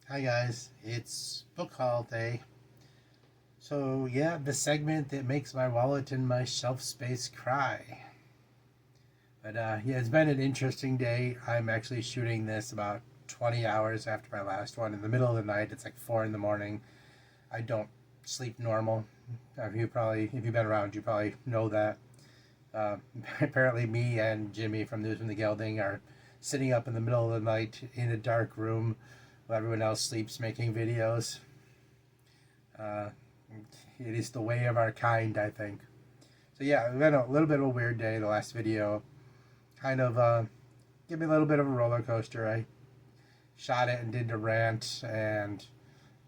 Hi guys, it's book haul day. So yeah, the segment that makes my wallet and my shelf space cry. But yeah, it's been an interesting day. I'm actually shooting this about 20 hours after my last one in the middle of the night. It's like 4 in the morning. I don't sleep normal. If you've been around, you probably know that. Uh, Apparently, me and Jimmy from News from the Gelding are sitting up in the middle of the night in a dark room while everyone else sleeps making videos. Uh, it is the way of our kind, I think. So yeah, it's been a little bit of a weird day. The last video kind of gave me a little bit of a roller coaster. I shot it and did the rant and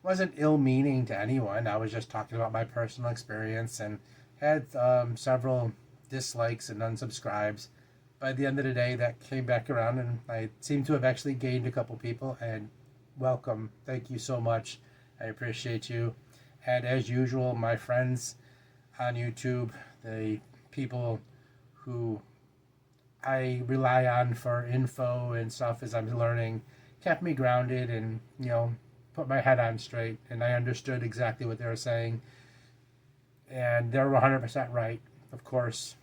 wasn't ill-meaning to anyone. I was just talking about my personal experience and had several dislikes and unsubscribes. By the end of the day, that came back around, and I seem to have actually gained a couple people. And welcome, thank you so much. I appreciate you. And as usual, my friends on YouTube, the people who I rely on for info and stuff as I'm learning, kept me grounded and, put my head on straight. And I understood exactly what they were saying. And they were 100% right, of course.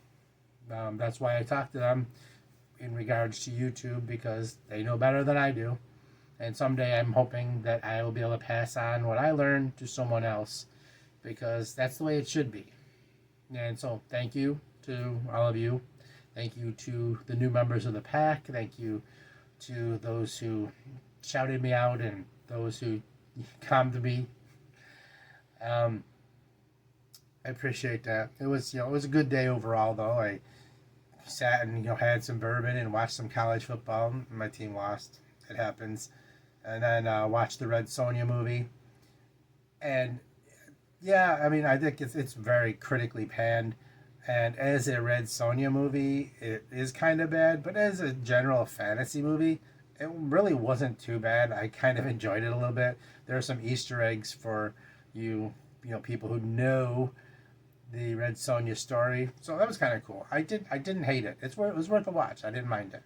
That's why I talk to them in regards to YouTube, because they know better than I do. And someday I'm hoping that I will be able to pass on what I learned to someone else, because that's the way it should be. And so thank you to all of you. Thank you to the new members of the pack. Thank you to those who shouted me out and those who calmed me. Um, I appreciate that. It was a good day overall, though. I sat and had some bourbon and watched some college football. My team lost. It happens. And then watched the Red Sonja movie. And yeah, I mean, I think it's very critically panned. And as a Red Sonja movie, it is kind of bad. But as a general fantasy movie, it really wasn't too bad. I kind of enjoyed it a little bit. There are some Easter eggs for people who know the Red Sonja story. So that was kind of cool. I didn't hate it. It was worth a watch. I didn't mind it.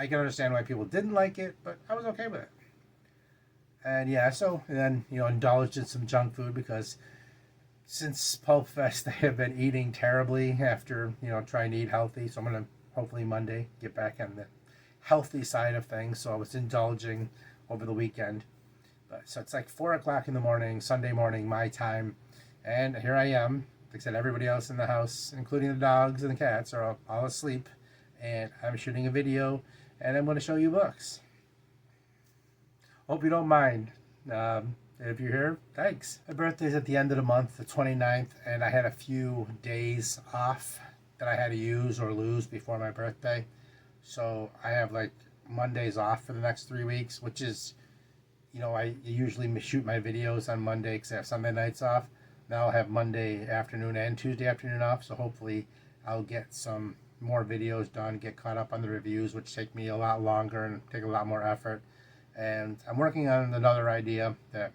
I can understand why people didn't like it, but I was okay with it. And yeah, and then indulged in some junk food, because since Pulp Fest I have been eating terribly after trying to eat healthy. So I'm gonna hopefully Monday get back on the healthy side of things. So I was indulging over the weekend. But so it's like 4 o'clock in the morning, Sunday morning, my time, and here I am. Like I said, everybody else in the house, including the dogs and the cats, are all asleep, and I'm shooting a video, and I'm going to show you books. Hope you don't mind. If you're here, thanks. My birthday's at the end of the month, the 29th, and I had a few days off that I had to use or lose before my birthday. So I have like Mondays off for the next 3 weeks, which is, I usually shoot my videos on Monday because I have Sunday nights off. Now I'll have Monday afternoon and Tuesday afternoon off, so hopefully I'll get some more videos done, get caught up on the reviews, which take me a lot longer and take a lot more effort. And I'm working on another idea that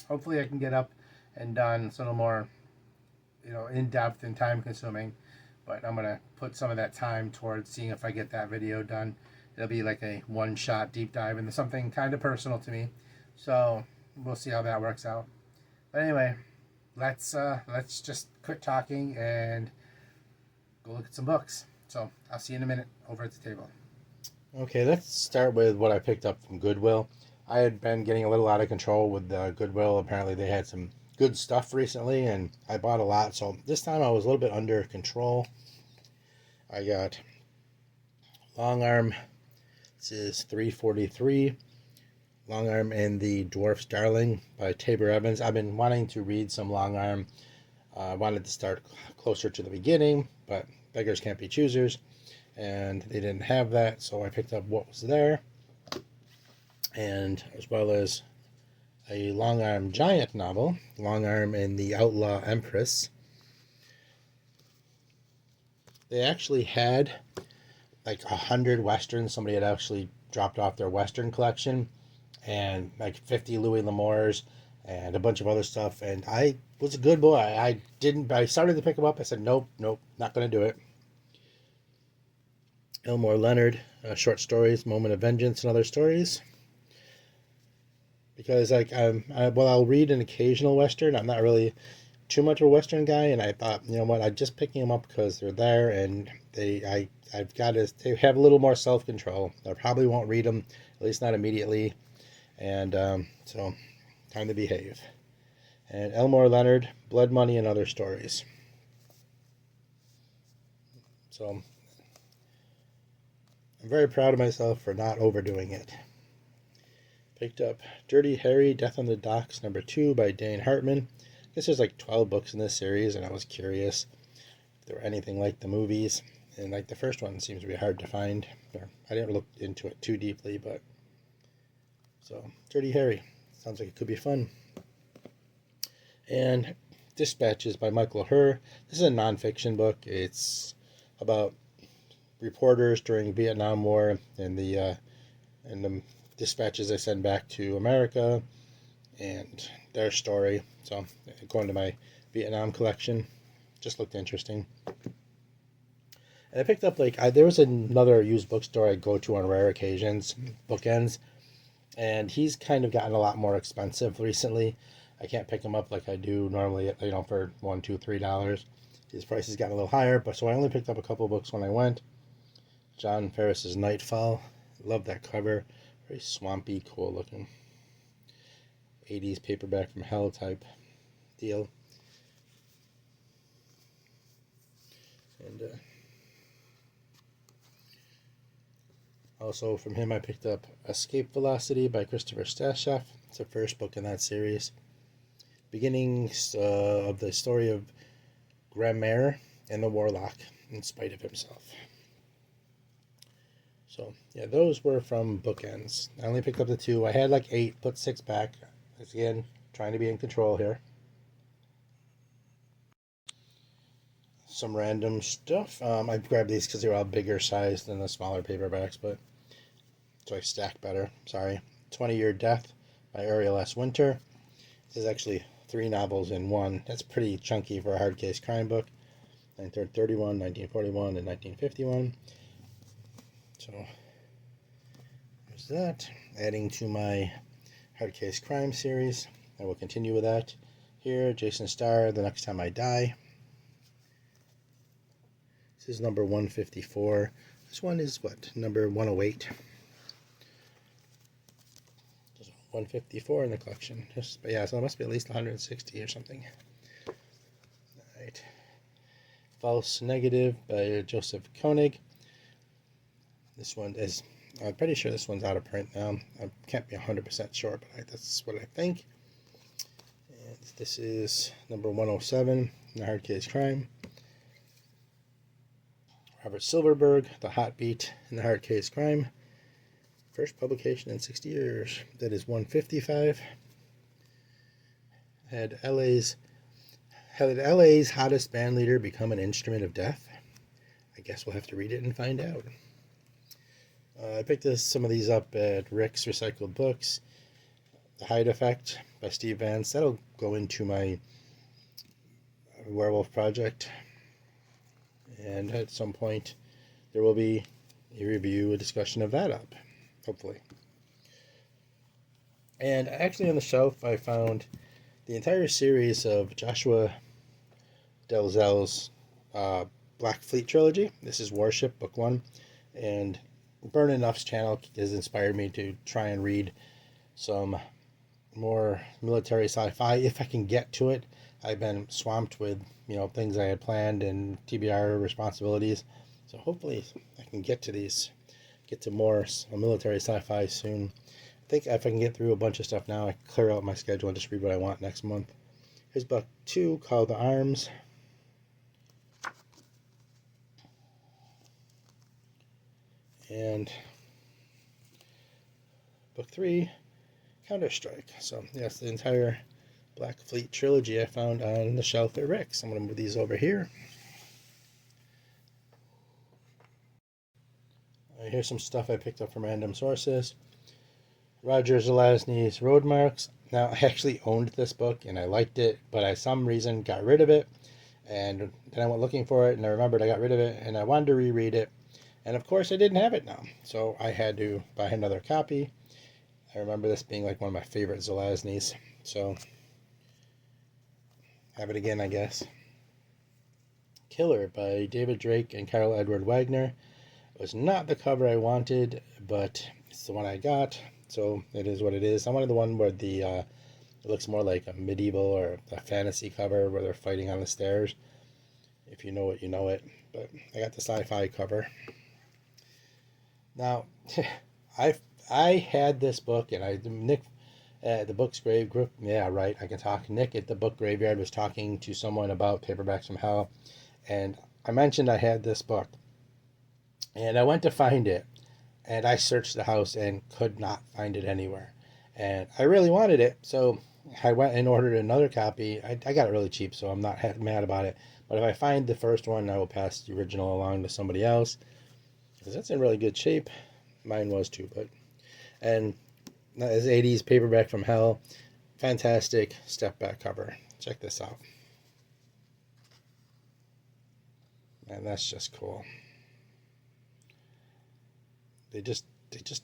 hopefully I can get up and done. It's a little more, in depth and time consuming, but I'm gonna put some of that time towards seeing if I get that video done. It'll be like a one-shot deep dive into something kind of personal to me, so we'll see how that works out. But anyway, let's just quit talking and go look at some books. So I'll see you in a minute over at the table. Okay, let's start with what I picked up from Goodwill. I had been getting a little out of control with Goodwill. Apparently they had some good stuff recently, and I bought a lot. So this time I was a little bit under control. I got Long Arm. This is $3.43. Long Arm and the Dwarf's Darling by Tabor Evans. I've been wanting to read some Long Arm. I wanted to start closer to the beginning, but beggars can't be choosers, and they didn't have that, so I picked up what was there, and as well as a Long Arm giant novel, Long Arm and the Outlaw Empress. They actually had like 100 westerns. Somebody had actually dropped off their western collection, and like 50 Louis L'Amours and a bunch of other stuff. And I was a good boy. I started to pick them up. I said, nope, not going to do it. Elmore Leonard, short stories, Moment of Vengeance and Other Stories. because like I'll read an occasional Western. I'm not really too much of a Western guy, and I thought, you know what, I'm just picking them up because they're there, and I've got to they have a little more self control. I probably won't read them, at least not immediately, and so time to behave. And Elmore Leonard, Blood Money and Other Stories. So I'm very proud of myself for not overdoing it. Picked up Dirty Harry, Death on the Docks, #2 by Dane Hartman. I guess there's like 12 books in this series, and I was curious if there were anything like the movies. And like the first one seems to be hard to find. I didn't look into it too deeply, but so Dirty Harry sounds like it could be fun. And Dispatches by Michael Herr. This is a nonfiction book. It's about reporters during Vietnam War and the dispatches they send back to America and their story. So going to my Vietnam collection, just looked interesting. And I picked up there was another used bookstore I go to on rare occasions, Bookends, and he's kind of gotten a lot more expensive recently. I can't pick him up like I do normally, for $1, $2, $3. His prices got a little higher, but so I only picked up a couple books when I went. John Ferris's Nightfall. Love that cover. Very swampy, cool looking. 80s paperback from hell type deal. And also from him I picked up Escape Velocity by Christopher Stasheff. It's the first book in that series. Beginnings of the story of Grammaire and the Warlock in spite of himself. So, yeah, those were from Bookends. I only picked up the 2. I had like 8, put 6 back. Again, trying to be in control here. Some random stuff. I grabbed these because they're all bigger size than the smaller paperbacks, but so I stack better. Sorry. 20-Year Death by Ariel S. Winter. This is actually 3 novels in one. That's pretty chunky for a hardcase crime book. 1931, 1941, and 1951. So there's that. Adding to my hardcase crime series. I will continue with that. Here, Jason Starr, The Next Time I Die. This is number 154. This one is what? Number 108. 154 in the collection. But yeah, so it must be at least 160 or something. Alright. False Negative by Joseph Koenig. This one is, I'm pretty sure this one's out of print now. I can't be 100% sure, but that's what I think. And this is number 107 in the Hardcase Crime. Robert Silverberg, The Hot Beat in the Hardcase Crime. First publication in 60 years. That is 155. Had LA's hottest band leader become an instrument of death? I guess we'll have to read it and find out. I picked some of these up at Rick's Recycled Books. The Hyde Effect by Steve Vance. That'll go into my werewolf project. And at some point, there will be a review, a discussion of that up. Hopefully. And actually on the shelf I found the entire series of Joshua Dalzell's Black Fleet trilogy. This is Warship, Book 1. And Burn Enough's channel has inspired me to try and read some more military sci-fi if I can get to it. I've been swamped with, things I had planned and TBR responsibilities. So hopefully I can get to more military sci-fi soon. I think if I can get through a bunch of stuff now, I can clear out my schedule and just read what I want next month. Here's book 2, Call to Arms. And book 3, Counter-Strike. So yes, the entire Black Fleet trilogy I found on the shelf at Rick's. I'm going to move these over here. Here's some stuff I picked up from random sources. Roger Zelazny's Roadmarks. Now, I actually owned this book and I liked it, but I, some reason, got rid of it. And then I went looking for it and I remembered I got rid of it and I wanted to reread it. And of course, I didn't have it now. So I had to buy another copy. I remember this being like one of my favorite Zelazny's. So, have it again, I guess. Killer by David Drake and Carl Edward Wagner. It was not the cover I wanted, but it's the one I got, so it is what it is. I wanted the one where it looks more like a medieval or a fantasy cover where they're fighting on the stairs. If you know it, you know it. But I got the sci-fi cover. Now, I had this book, and Nick at the Books Grave Group, yeah, right, I can talk. Nick at the Book Graveyard was talking to someone about Paperbacks from Hell, and I mentioned I had this book. And I went to find it, and I searched the house and could not find it anywhere. And I really wanted it, so I went and ordered another copy. I got it really cheap, so I'm not mad about it. But if I find the first one, I will pass the original along to somebody else, because that's in really good shape. Mine was too, but... And this 80s Paperback from Hell, fantastic step back cover. Check this out. And that's just cool. They just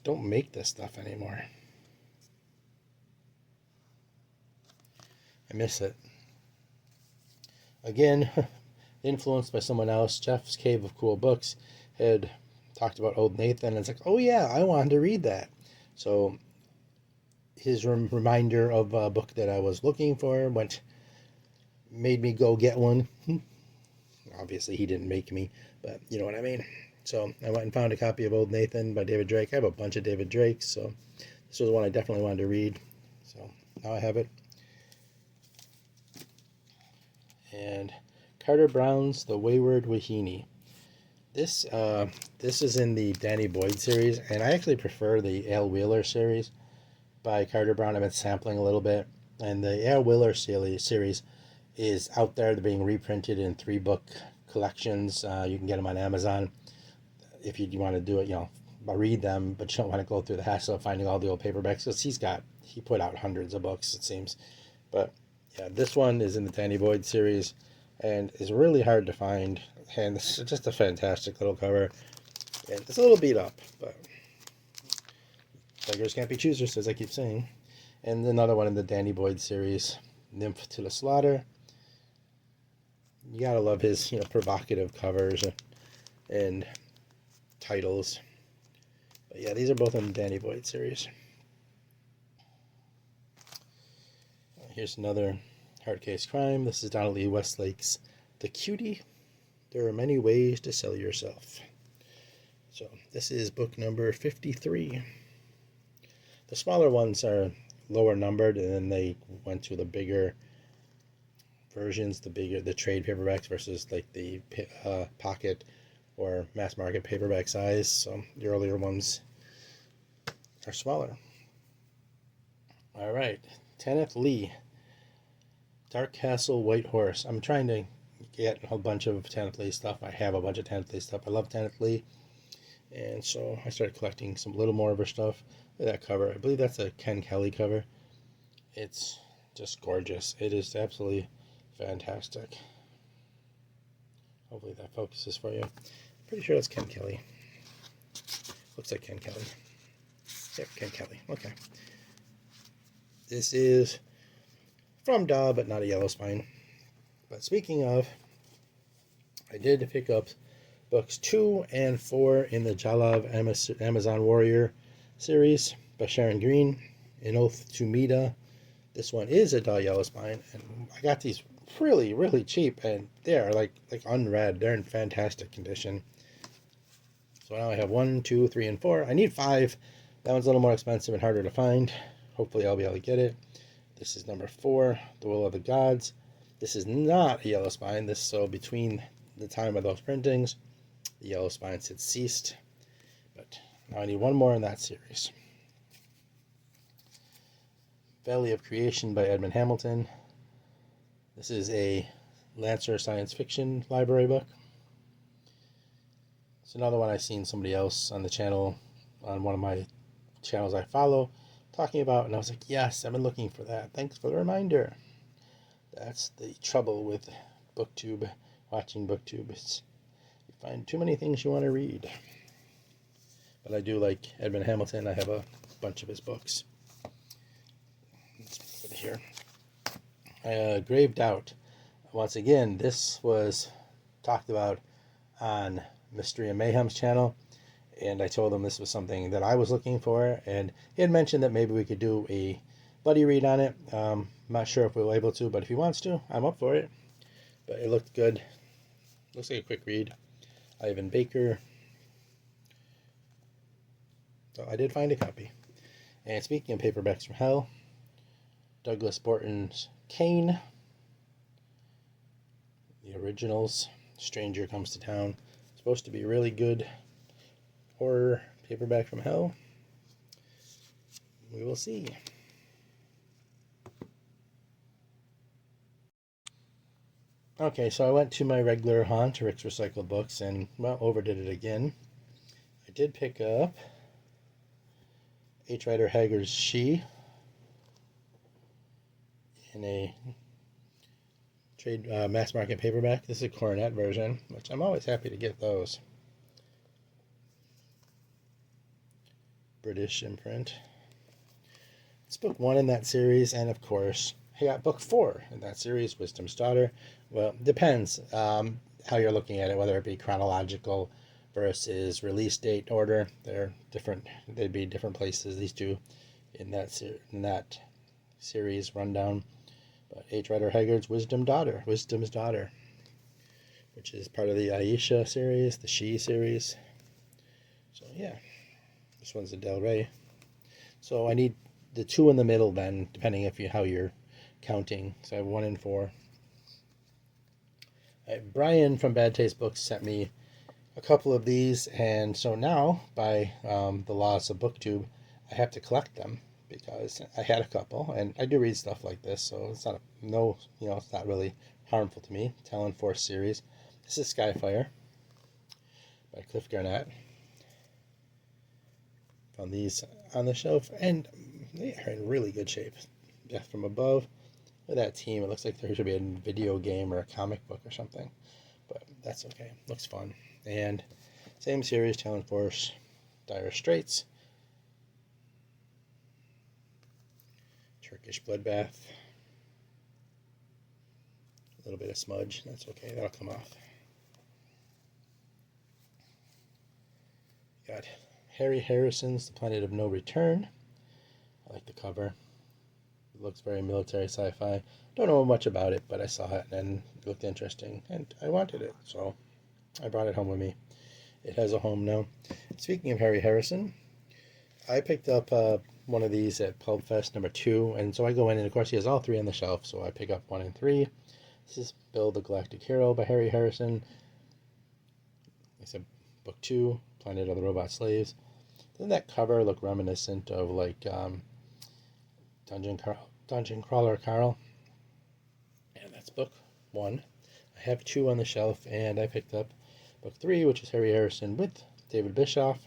don't make this stuff anymore. I miss it. Again, influenced by someone else, Jeff's Cave of Cool Books had talked about Old Nathan, and it's like, oh yeah, I wanted to read that. So his reminder of a book that I was looking for made me go get one. Obviously, he didn't make me, but you know what I mean. So I went and found a copy of Old Nathan by David Drake. I have a bunch of David Drakes, so this was one I definitely wanted to read. So now I have it. And Carter Brown's The Wayward Wahine. This is in the Danny Boyd series, and I actually prefer the Al Wheeler series by Carter Brown. I've been sampling a little bit, and the Al Wheeler series is out there. They're being reprinted in 3-book collections. You can get them on Amazon. If you want to do it, read them, but you don't want to go through the hassle of finding all the old paperbacks, because he put out hundreds of books, it seems. But yeah, this one is in the Danny Boyd series and is really hard to find, and this is just a fantastic little cover. And it's a little beat up, but beggars can't be choosers, as I keep saying. And another one in the Danny Boyd series, Nymph to the Slaughter. You gotta love his provocative covers and titles. But yeah, these are both in the Danny Boyd series. Here's another Hardcase crime. This is Donnelly Westlake's The Cutie. There are many ways to sell yourself. So this is book number 53. The smaller ones are lower numbered, and then they went to the bigger versions, the trade paperbacks versus like the pocket or mass market paperback size. So the earlier ones are smaller. All right, Kenneth Lee, Dark Castle, White Horse. I'm trying to get a bunch of Kenneth Lee stuff. I have a bunch of Kenneth Lee stuff. I love Kenneth Lee, and so I started collecting some little more of her stuff. Look at that cover. I believe that's a Ken Kelly cover. It's just gorgeous. It is absolutely fantastic. Hopefully that focuses for you. Pretty sure that's Ken Kelly. Looks like Ken Kelly. Yep, Ken Kelly. Okay. This is from Daw, but not a yellow spine. But speaking of, I did pick up books 2 and 4 in the Jalav Amazon Warrior series by Sharon Green, An Oath to Mida. This one is a Daw yellow spine, and I got these really, really cheap, and they are like unread. They're in fantastic condition. So now I have 1, 2, 3, and 4. I need 5. That one's a little more expensive and harder to find. Hopefully I'll be able to get it. This is number 4, The Will of the Gods. This is not a yellow spine. So between the time of those printings, the yellow spines had ceased. But now I need one more in that series. Valley of Creation by Edmund Hamilton. This is a Lancer science fiction library book. It's another one I've seen somebody else on the channel, on one of my channels I follow, talking about, and I was like, yes, I've been looking for that. Thanks for the reminder. That's the trouble with BookTube, watching BookTube. You find too many things you want to read. But I do like Edmund Hamilton. I have a bunch of his books. here. Graved Out. Once again, this was talked about on Mystery and Mayhem's channel, and I told him this was something that I was looking for, and he had mentioned that maybe we could do a buddy read on it. I'm not sure if we'll able to, but if he wants to, I'm up for it. But it looked good. Looks like a quick read. Ivan Baker. So I did find a copy. And speaking of Paperbacks from Hell, Douglas Borton's Kane. The originals. Stranger Comes to Town. Supposed to be really good horror paperback from hell. We will see. Okay, so I went to my regular haunt, Rick's Recycled Books, and, well, overdid it again. I did pick up H. Rider Haggard's She in a trade mass market paperback. This is a Coronet version, which I'm always happy to get those. British imprint. It's book 1 in that series, and of course, I got book 4 in that series, Wisdom's Daughter. Well, depends how you're looking at it, whether it be chronological versus release date order. They're different. They'd be different places. These two in that series rundown. But H. Rider Haggard's Wisdom's Daughter, which is part of the Aisha series, the She series. So yeah, this one's a Del Rey. So I need the 2 in the middle then, depending how you're counting. So I have 1 and 4. Brian from Bad Taste Books sent me a couple of these, and so now, by the laws of BookTube, I have to collect them because I had a couple, and I do read stuff like this, so it's not it's not really harmful to me. Talon Force series. This is Skyfire by Cliff Garnett. Found these on the shelf, and they are in really good shape. Yeah, from above. Look at that team. It looks like there should be a video game or a comic book or something, but that's okay. Looks fun. And same series, Talon Force, Dire Straits, Turkish Bloodbath, a little bit of smudge. That's okay. That'll come off. Got Harry Harrison's The Planet of No Return. I like the cover. It looks very military sci-fi. Don't know much about it, but I saw it and it looked interesting, and I wanted it, so I brought it home with me. It has a home now. Speaking of Harry Harrison, I picked up one of these at Pulp Fest number 2, and so I go in, and of course he has all 3 on the shelf, so I pick up 1 and 3. This is Bill the Galactic Hero by Harry Harrison. It's a book 2, Planet of the Robot Slaves. Doesn't that cover look reminiscent of like Dungeon Crawler Carl? And that's book 1. I have 2 on the shelf, and I picked up book 3, which is Harry Harrison with David Bischoff.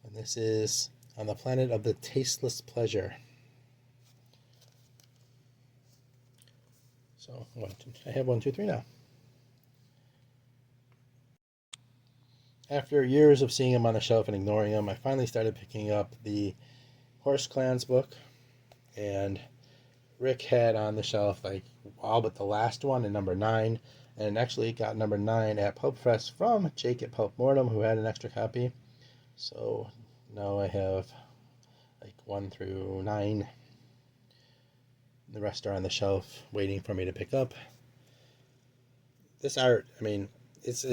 And this is On the Planet of the Tasteless Pleasure. So I have 1, 2, 3 now. After years of seeing him on the shelf and ignoring him, I finally started picking up the Horse Clans book, and Rick had on the shelf like all but the last one in number 9, and actually got number 9 at Pulp Fest from Jake at Pulp Mortem, who had an extra copy. So now I have like 1 through 9. The rest are on the shelf waiting for me to pick up. This art, I mean, it's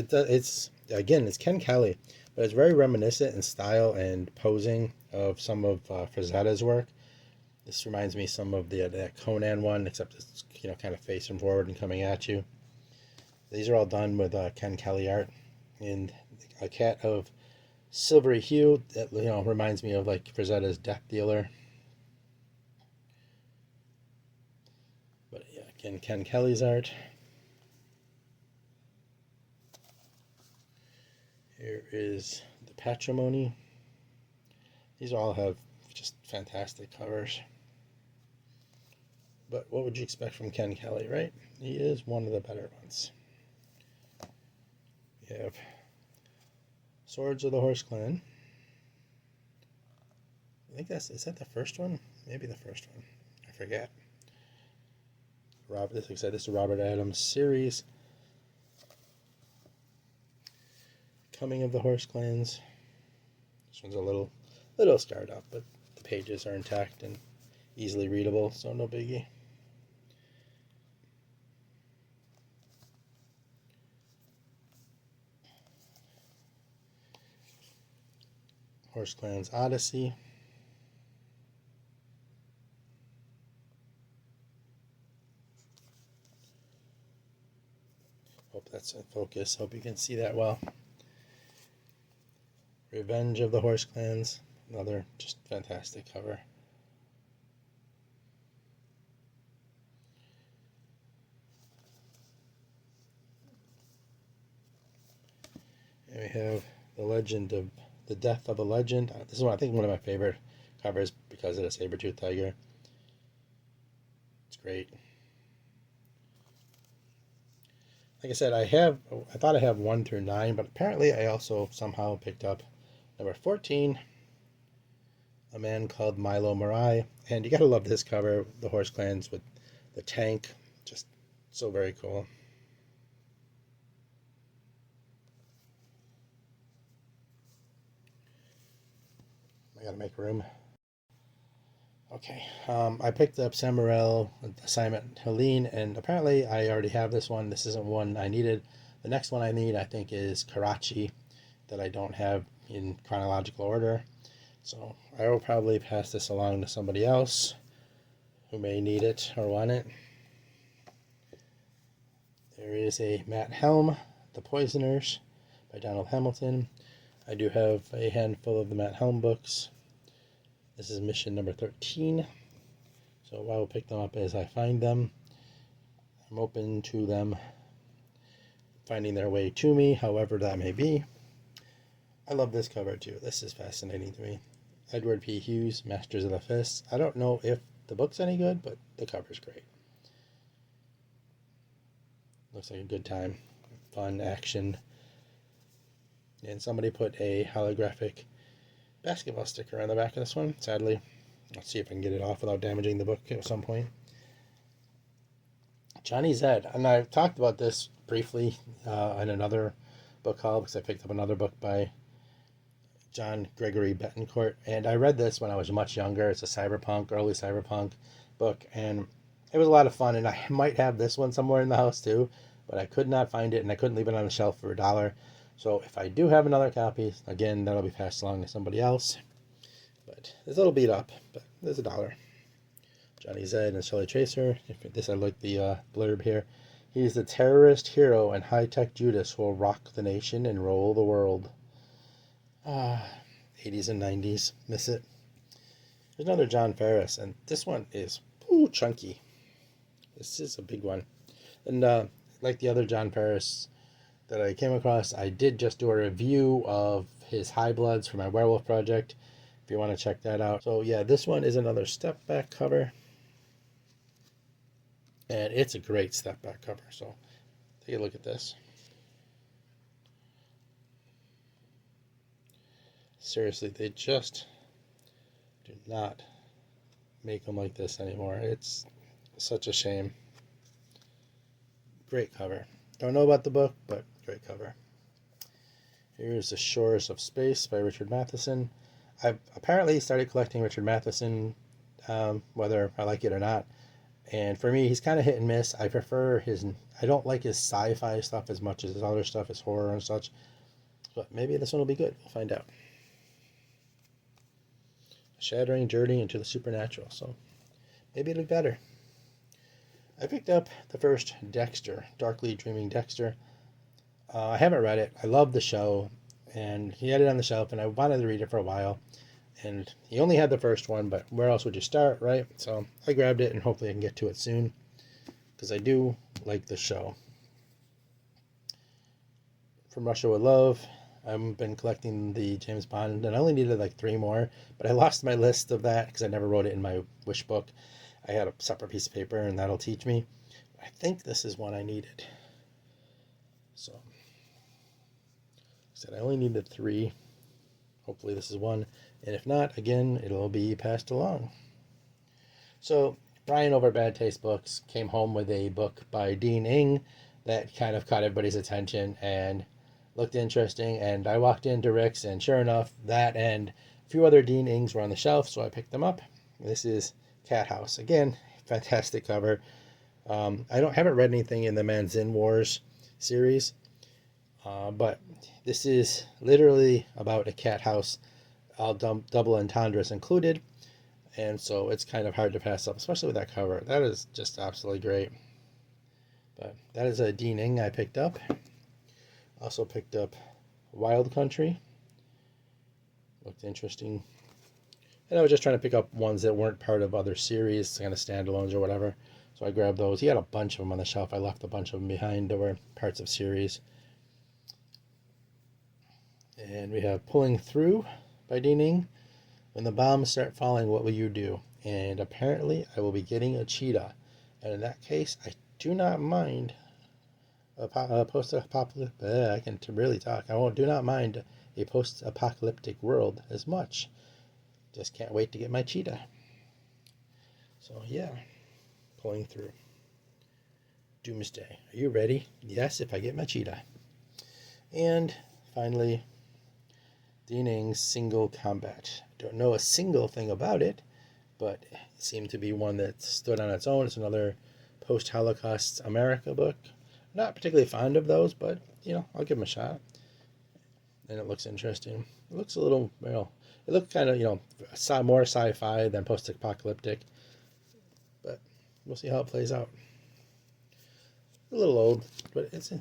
Ken Kelly, but it's very reminiscent in style and posing of some of Frazetta's work. This reminds me some of that Conan one, except it's kind of facing forward and coming at you. These are all done with Ken Kelly art, and a cat of silvery hue that reminds me of like Frazetta's Death Dealer. But yeah, again, Ken Kelly's art. Here is the Patrimony. These all have just fantastic covers. But what would you expect from Ken Kelly, right? He is one of the better ones. We have Swords of the Horse Clan. think is that the first one? Maybe the first one. I forget. Robert, like I said, this is Robert Adams series. Coming of the Horse Clans. This one's a little scarred up, but the pages are intact and easily readable, so no biggie. Horse Clans Odyssey. Hope that's in focus. Hope you can see that well. Revenge of the Horse Clans. Another just fantastic cover. And we have the Death of a Legend. This is I think one of my favorite covers because of the saber-tooth tiger. It's great. Like I said, I thought I have 1 through 9, but apparently I also somehow picked up number 14, A Man Called Milo Murai. And you gotta love this cover, the Horse Clans with the tank. Just so very cool. I gotta make room. Okay, I picked up Samarel Assignment Helene, and apparently I already have this one. This isn't one I needed. The next one I need, I think, is Karachi, that I don't have in chronological order. So I will probably pass this along to somebody else who may need it or want it. There is a Matt Helm, The Poisoners, by Donald Hamilton. I do have a handful of the Matt Helm books. This is mission number 13, so I will pick them up as I find them. I'm open to them finding their way to me, however that may be. I love this cover too. This is fascinating to me. Edward P. Hughes, Masters of the Fist. I don't know if the book's any good, but the cover's great. Looks like a good time. Fun, action. And somebody put a holographic basketball sticker on the back of this one. Sadly, let's see if I can get it off without damaging the book at some point. Johnny Zed, and I've talked about this briefly in another book haul because I picked up another book by John Gregory Betancourt, and I read this when I was much younger. It's a early cyberpunk book, and it was a lot of fun, and I might have this one somewhere in the house too, but I could not find it, and I couldn't leave it on the shelf for $1. So if I do have another copy, again, that'll be passed along to somebody else. But it's a little beat up, but there's $1. Johnny Zed and Shelley Tracer. I like the blurb here. He's the terrorist hero and high-tech Judas who will rock the nation and roll the world. 80s and 90s. Miss it. There's another John Ferris, and this one is chunky. This is a big one. And like the other John Ferris that I came across, I did just do a review of his High Bloods for my werewolf project, if you want to check that out. So yeah, this one is another step back cover, and it's a great step back cover. So take a look at this. Seriously, they just do not make them like this anymore. It's such a shame. Great cover. Don't know about the book, but great cover. Here's The Shores of Space by Richard Matheson. I've apparently started collecting Richard Matheson, whether I like it or not. And for me, he's kind of hit and miss. I don't like his sci-fi stuff as much as his other stuff, his horror and such. But maybe this one will be good. We'll find out. A shattering journey into the supernatural. So maybe it'll be better. I picked up the first Dexter, Darkly Dreaming Dexter. I haven't read it. I love the show, and he had it on the shelf, and I wanted to read it for a while. And he only had the first one, but where else would you start, right? So I grabbed it, and hopefully I can get to it soon, because I do like the show. From Russia with Love, I've been collecting the James Bond, and I only needed like 3 more, but I lost my list of that because I never wrote it in my wish book. I had a separate piece of paper, and that'll teach me. I think this is one I needed. So, I said I only needed 3. Hopefully this is one. And if not, again, it'll be passed along. So Brian over Bad Taste Books came home with a book by Dean Ing that kind of caught everybody's attention and looked interesting. And I walked into Rick's, and sure enough, that and a few other Dean Ings were on the shelf, so I picked them up. This is Cat House. Again, fantastic cover. Haven't read anything in the Manzin Wars series, but this is literally about a cat house, all double entendres included, and so it's kind of hard to pass up, especially with that cover. That is just absolutely great. But that is a Dean Ing I picked up. Also picked up Wild Country. Looked interesting. And I was just trying to pick up ones that weren't part of other series, kind of standalones or whatever. So I grabbed those. He had a bunch of them on the shelf. I left a bunch of them behind that were parts of series. And we have Pulling Through by Dean Ing. When the bombs start falling, what will you do? And apparently I will be getting a cheetah. And in that case, I do not mind a post-apocalyptic... I can really talk. Do not mind a post-apocalyptic world as much. Just can't wait to get my cheetah. So yeah, Pulling Through. Doomsday. Are you ready? Yes, if I get my cheetah. And finally, Dean Ing's Single Combat. I don't know a single thing about it, but it seemed to be one that stood on its own. It's another post-Holocaust America book. Not particularly fond of those, but, I'll give them a shot. And it looks interesting. It looks a little, it looked kind of, more sci-fi than post-apocalyptic. But we'll see how it plays out. A little old, but it's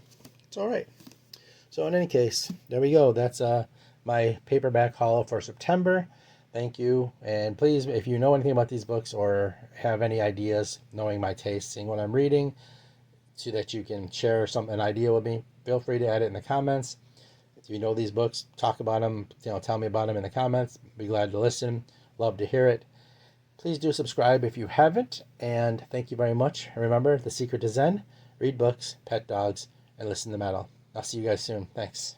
all right. So in any case, there we go. That's my paperback haul for September. Thank you. And please, if you know anything about these books or have any ideas, knowing my taste, seeing what I'm reading, so that you can share an idea with me, feel free to add it in the comments. If you know these books, talk about them, tell me about them in the comments. Be glad to listen. Love to hear it. Please do subscribe if you haven't. And thank you very much. And remember, the secret to Zen: read books, pet dogs, and listen to metal. I'll see you guys soon. Thanks.